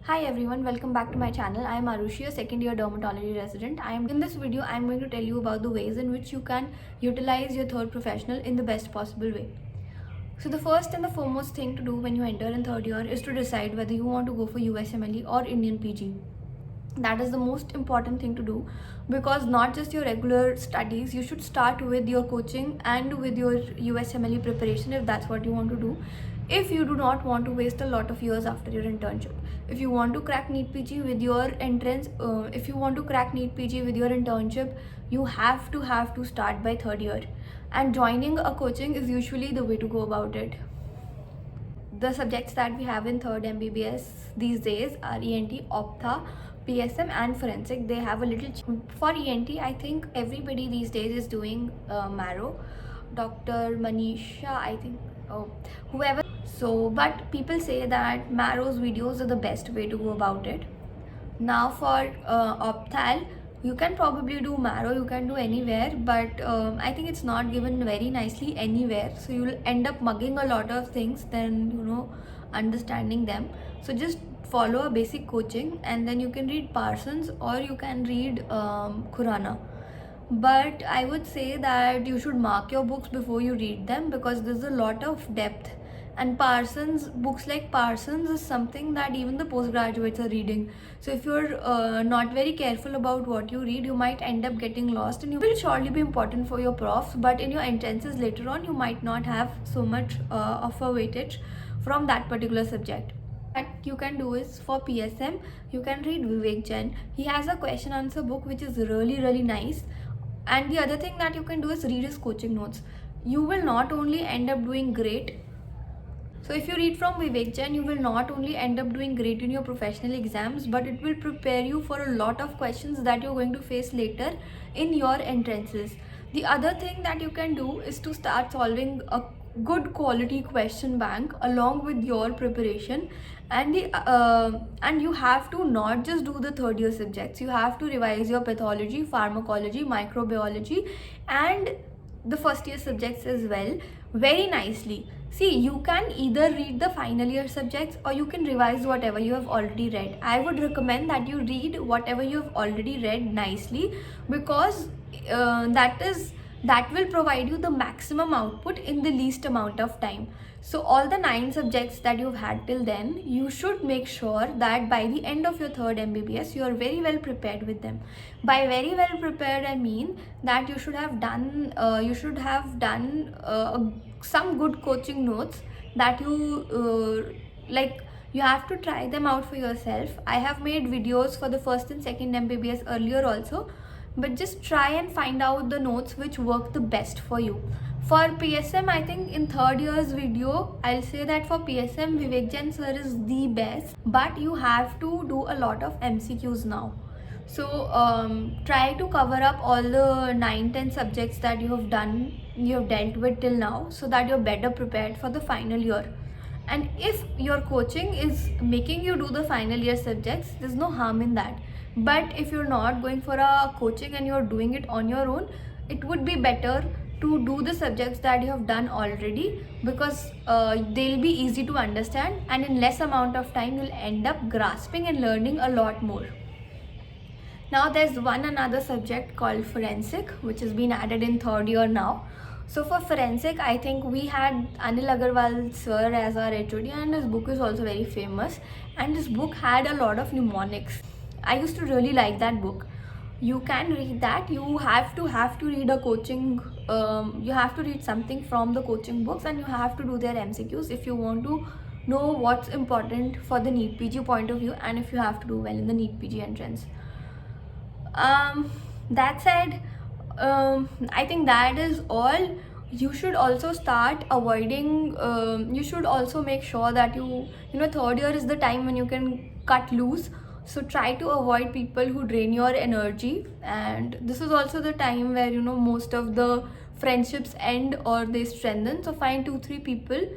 Hi everyone, welcome back to my channel. I am Arushi, a second year dermatology resident. In this video, I am going to tell you about the ways in which you can utilize your third professional in the best possible way. So the first and the foremost thing to do when you enter in third year is to decide whether you want to go for USMLE or Indian PG. That is the most important thing to do, because not just your regular studies, you should start with your coaching and with your USMLE preparation if that's what you want to do. If you do not want to waste a lot of years after your internship, if you want to crack NEET PG with your entrance, if you want to crack NEET PG with your internship, you have to start by third year, and joining a coaching is usually the way to go about it. The subjects that we have in third MBBS these days are ENT, Optha, PSM and forensic. They have a little for ENT. I think everybody these days is doing Marrow. Dr. Manisha, I think, whoever. So, but people say that Marrow's videos are the best way to go about it. Now for Opthal, you can probably do Marrow, you can do anywhere, but I think it's not given very nicely anywhere, so you'll end up mugging a lot of things than understanding them. So just follow a basic coaching, and then you can read Parsons or you can read Khurana. But I would say that you should mark your books before you read them, because there's a lot of depth, and books like Parsons is something that even the postgraduates are reading. So if you're not very careful about what you read, you might end up getting lost, and you will surely be important for your profs, but in your entrances later on you might not have so much of a weightage from that particular subject. What you can do is, for PSM, you can read Vivek Jain. He has a question answer book which is really nice. And the other thing that you can do is read his coaching notes. You will not only end up doing great. So if you read from Vivek Jain, you will not only end up doing great in your professional exams, but it will prepare you for a lot of questions that you're going to face later in your entrances. The other thing that you can do is to start solving a good quality question bank along with your preparation, and you have to not just do the third year subjects. You have to revise your pathology, pharmacology, microbiology and the first year subjects as well very nicely. See, you can either read the final year subjects or you can revise whatever you have already read. I would recommend that you read whatever you have already read nicely, because that will provide you the maximum output in the least amount of time. So all the 9 subjects that you've had till then, you should make sure that by the end of your third MBBS, you are very well prepared with them. By very well prepared, I mean that you should have done some good coaching notes that you like. You have to try them out for yourself. I have made videos for the first and second MBBS earlier also, but just try and find out the notes which work the best for you. For PSM, I think in third year's video, I'll say that for PSM, Vivek Jain sir is the best, but you have to do a lot of MCQs now. So try to cover up all the 9-10 subjects that you have dealt with till now, so that you're better prepared for the final year. And if your coaching is making you do the final year subjects, there's no harm in that. But if you're not going for a coaching and you're doing it on your own, it would be better to do the subjects that you have done already, because they'll be easy to understand, and in less amount of time you'll end up grasping and learning a lot more. Now there's another subject called forensic, which has been added in third year now. So for forensic, I think we had Anil Agarwal sir as our HOD, and his book is also very famous, and his book had a lot of mnemonics. I used to really like that book. You can read that. You have to read a coaching, you have to read something from the coaching books, and you have to do their MCQs if you want to know what's important for the NEET PG point of view, and if you have to do well in the NEET PG entrance. That said, I think that is all. You should also start avoiding, you should also make sure that third year is the time when you can cut loose. So try to avoid people who drain your energy, and this is also the time where most of the friendships end or they strengthen. So find 2-3 people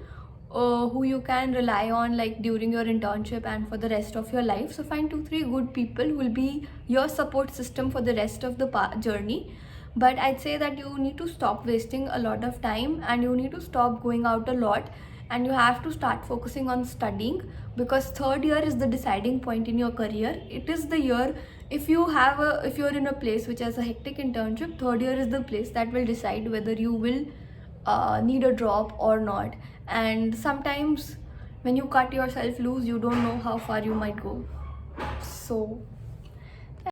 who you can rely on, like during your internship and for the rest of your life. So find 2-3 good people who will be your support system for the rest of the journey. But I'd say that you need to stop wasting a lot of time, and you need to stop going out a lot, and you have to start focusing on studying, because third year is the deciding point in your career. It is the year, if you're in a place which has a hectic internship, third year is the place that will decide whether you will need a drop or not. And sometimes when you cut yourself loose, you don't know how far you might go. So